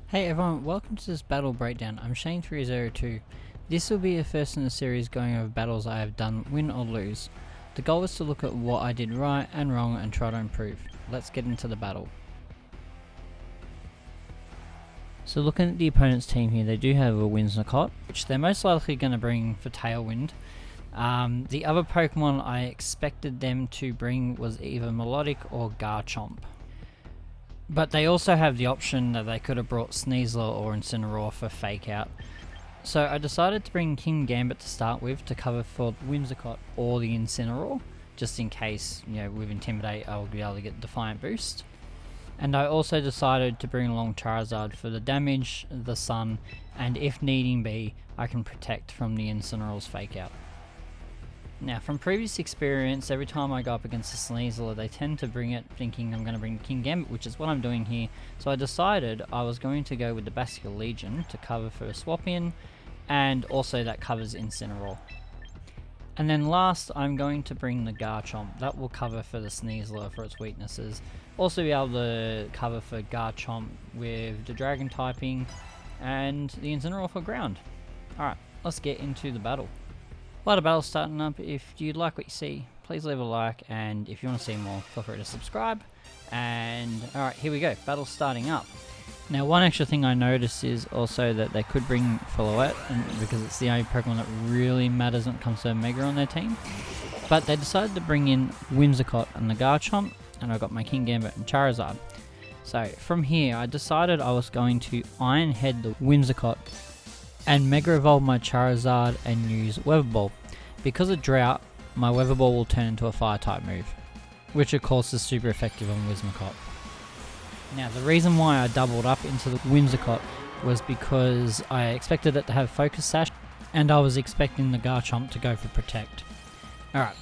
Hey everyone, welcome to this battle breakdown. I'm Shane302. This will be a first in the series going over battles I have done, win or lose. The goal is to look at what I did right and wrong and try to improve. Let's get into the battle. So looking at the opponent's team here, they do have a Whimsicott, which they're most likely going to bring for Tailwind. The other Pokemon I expected them to bring was either Melodic or Garchomp. But they also have the option that they could have brought Sneasler or Incineroar for Fake Out. So I decided to bring King Gambit to start with to cover for Whimsicott or the Incineroar, just in case, with Intimidate I will be able to get Defiant Boost. And I also decided to bring along Charizard for the damage, the Sun, and if needing be, I can protect from the Incineroar's Fake Out. Now, from previous experience, every time I go up against a Sneasler, they tend to bring it thinking I'm going to bring King Gambit, which is what I'm doing here. So I decided I was going to go with the Basilisk Legion to cover for a swap in, and also that covers Incineroar. And then last, I'm going to bring the Garchomp. That will cover for the Sneasler for its weaknesses. Also be able to cover for Garchomp with the Dragon typing, and the Incineroar for ground. Alright, let's get into the battle. A lot of battles starting up. If you like what you see, please leave a like, and if you want to see more, feel free to subscribe. And alright, here we go, battle's starting up. Now, one extra thing I noticed is also that they could bring Floette, because it's the only Pokemon that really matters when it comes to Mega on their team. But they decided to bring in Whimsicott and the Garchomp, and I got my King Gambit and Charizard. So from here, I decided I was going to Iron Head the Whimsicott and Mega Evolve my Charizard and use Weather Ball. Because of Drought, my Weather Ball will turn into a Fire type move, which of course is super effective on Whimsicott. Now, the reason why I doubled up into the Whimsicott was because I expected it to have Focus Sash, and I was expecting the Garchomp to go for Protect. Alright,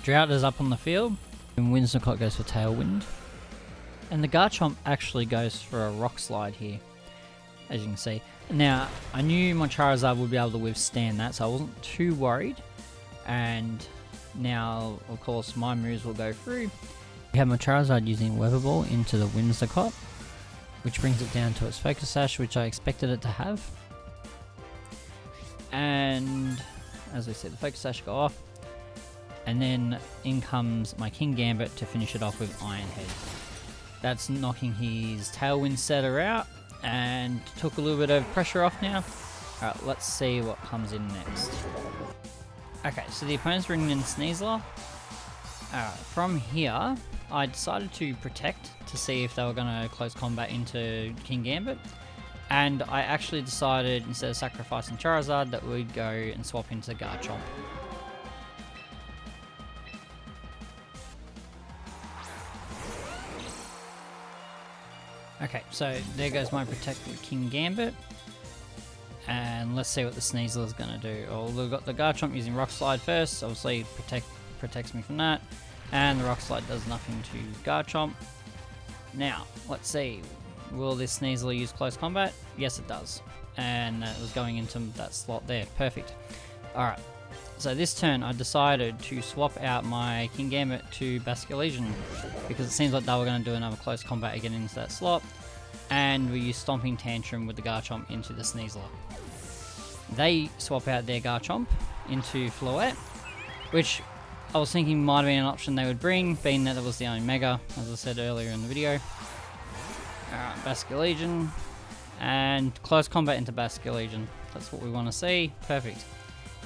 Drought is up on the field, and Whimsicott goes for Tailwind. And the Garchomp actually goes for a Rock Slide here, as you can see. Now, I knew my Charizard would be able to withstand that, so I wasn't too worried. And now, of course, my moves will go through. We have my Charizard using Weather Ball into the Whimsicott, which brings it down to its Focus Sash, which I expected it to have. And, as I said, the Focus Sash go off. And then in comes my King Gambit to finish it off with Iron Head. That's knocking his Tailwind setter out, and took a little bit of pressure off now. Alright, let's see what comes in next. Okay, so the opponent's bringing in Sneasler. Alright, from here, I decided to protect to see if they were going to close combat into King Gambit. And I actually decided, instead of sacrificing Charizard, that we'd go and swap into Garchomp. Okay, so there goes my Protect with King Gambit. And let's see what the Sneasler is going to do. Oh, we've got the Garchomp using Rock Slide first. Obviously, protects me from that. And the Rock Slide does nothing to Garchomp. Now, let's see. Will this Sneasler use Close Combat? Yes, it does. And it was going into that slot there. Perfect. Alright. So this turn, I decided to swap out my King Gambit to Basilisk Legion, because it seems like they were going to do another Close Combat again into that slot. And we use Stomping Tantrum with the Garchomp into the Sneasler. They swap out their Garchomp into Floette, which I was thinking might have been an option they would bring, being that it was the only Mega, as I said earlier in the video. Alright, Basilisk Legion, and Close Combat into Basilisk Legion. That's what we want to see. Perfect.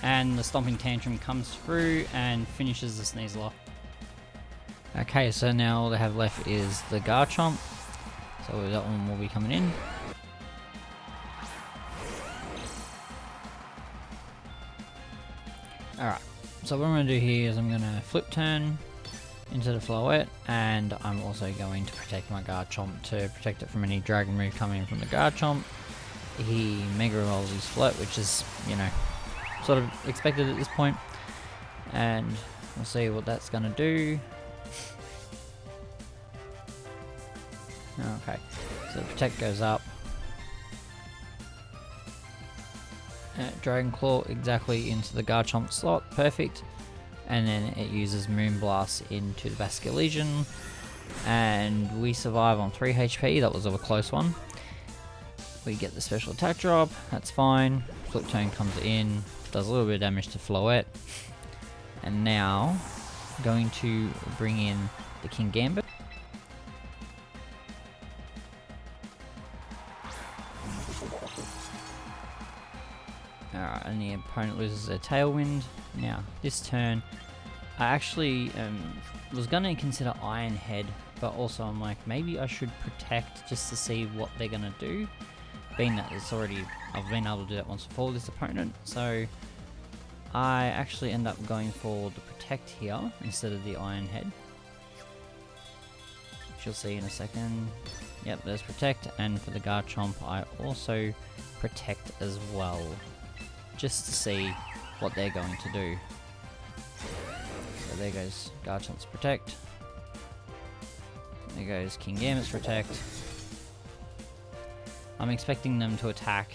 And the Stomping Tantrum comes through and finishes the Sneasler. Okay, so now all they have left is the Garchomp. So that one will be coming in. Alright, so what I'm going to do here is I'm going to flip turn into the Floette, and I'm also going to protect my Garchomp to protect it from any Dragon move coming in from the Garchomp. He Mega Evolves his Floette, which is, sort of expected at this point. And we'll see what that's going to do. Okay, so the Protect goes up. Dragon Claw exactly into the Garchomp slot, perfect. And then it uses Moonblast into the Basilisk Legion. And we survive on 3 HP, that was a close one. We get the special attack drop, that's fine. Flip Tone comes in, does a little bit of damage to Floette. And now, going to bring in the King Gambit. Alright, and the opponent loses their Tailwind. Now, this turn, I actually was going to consider Iron Head, but also I'm like, maybe I should Protect just to see what they're going to do. Being that it's already, I've been able to do that once before with this opponent, so I actually end up going for the Protect here instead of the Iron Head. Which you'll see in a second. Yep, there's Protect, and for the Garchomp I also Protect as well, just to see what they're going to do. So there goes Garchomp's Protect. There goes King Gambit's Protect. I'm expecting them to attack.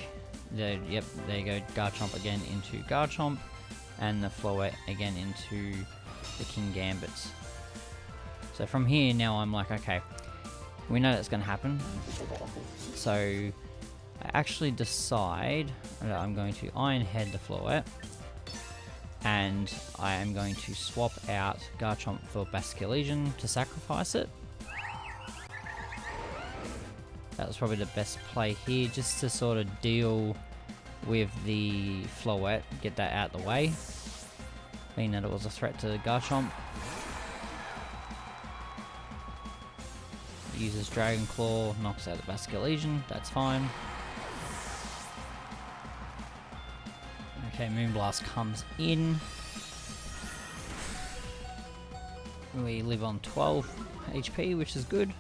Yep, there you go, Garchomp again into Garchomp, and the Floette again into the King Gambits. So from here now I'm like, okay, we know that's going to happen. So I actually decide that I'm going to Iron Head the Floette, and I am going to swap out Garchomp for Basculegion to sacrifice it. That was probably the best play here, just to sort of deal with the Floette, get that out of the way, being that it was a threat to Garchomp. Uses Dragon Claw, knocks out the Basculegion, that's fine. Okay, Moonblast comes in. We live on 12 HP, which is good.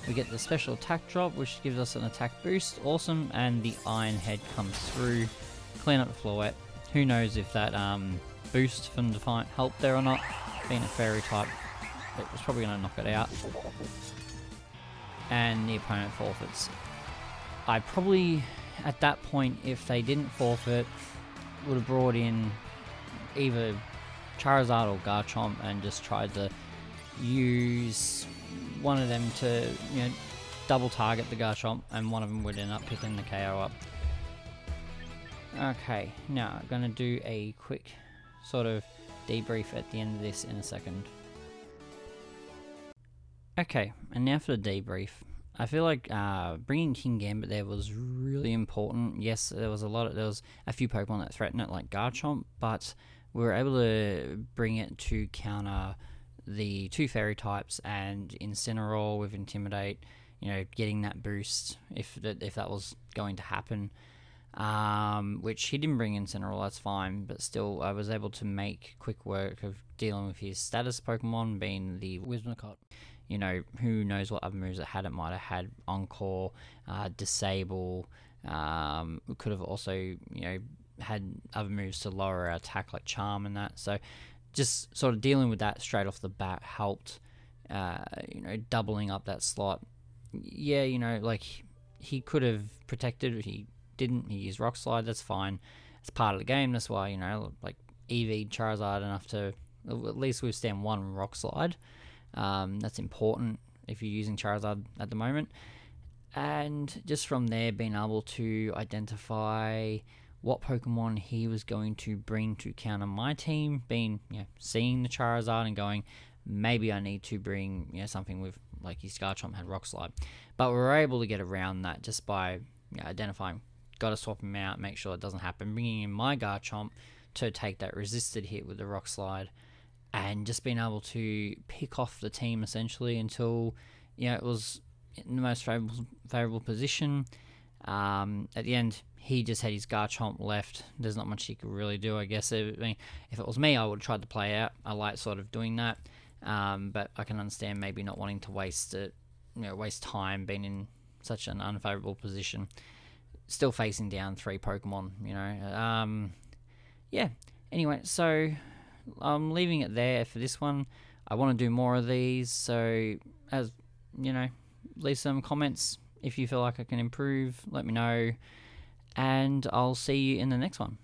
We get the special attack drop, which gives us an attack boost, awesome, and the Iron Head comes through, clean up the Floette. Who knows if that boost from Defiant helped there or not. Being a fairy type, it was probably going to knock it out. And the opponent forfeits. I probably, at that point, if they didn't forfeit, would have brought in either Charizard or Garchomp and just tried to use one of them to, you know, double target the Garchomp, and one of them would end up picking the KO up. Okay, now I'm going to do a quick sort of debrief at the end of this in a second. Okay, and now for the debrief. I feel like bringing King Gambit there was really important. Yes, there was a few Pokemon that threatened it, like Garchomp, but we were able to bring it to counter the two fairy types and Incineroar with Intimidate, you know, getting that boost if that was going to happen. Which he didn't bring Incineroar, that's fine, but still I was able to make quick work of dealing with his status Pokemon, being the Whimsicott. You know, who knows what other moves it had. It might have had Encore, Disable, could have also, you know, had other moves to lower our attack like Charm and that. So just sort of dealing with that straight off the bat helped, you know, doubling up that slot. Yeah, you know, like he could have protected, he didn't, he used Rock Slide, that's fine. It's part of the game, that's why, you know, like EV Charizard enough to at least withstand one Rock Slide. That's important if you're using Charizard at the moment. And just from there, being able to identify what Pokemon he was going to bring to counter my team, being, you know, seeing the Charizard and going, maybe I need to bring, you know, something with, like his Garchomp had Rock Slide. But we were able to get around that just by, you know, identifying, got to swap him out, make sure it doesn't happen, bringing in my Garchomp to take that resisted hit with the Rock Slide, and just being able to pick off the team essentially until, you know, it was in the most favorable position. At the end, he just had his Garchomp left. There's not much he could really do, I guess. I mean, if it was me, I would have tried to play out. I like sort of doing that, but I can understand maybe not wanting to waste it, you know, waste time being in such an unfavorable position. Still facing down 3 Pokemon, you know. Yeah. Anyway, so I'm leaving it there for this one. I want to do more of these, so as you know, leave some comments if you feel like I can improve, let me know, and I'll see you in the next one.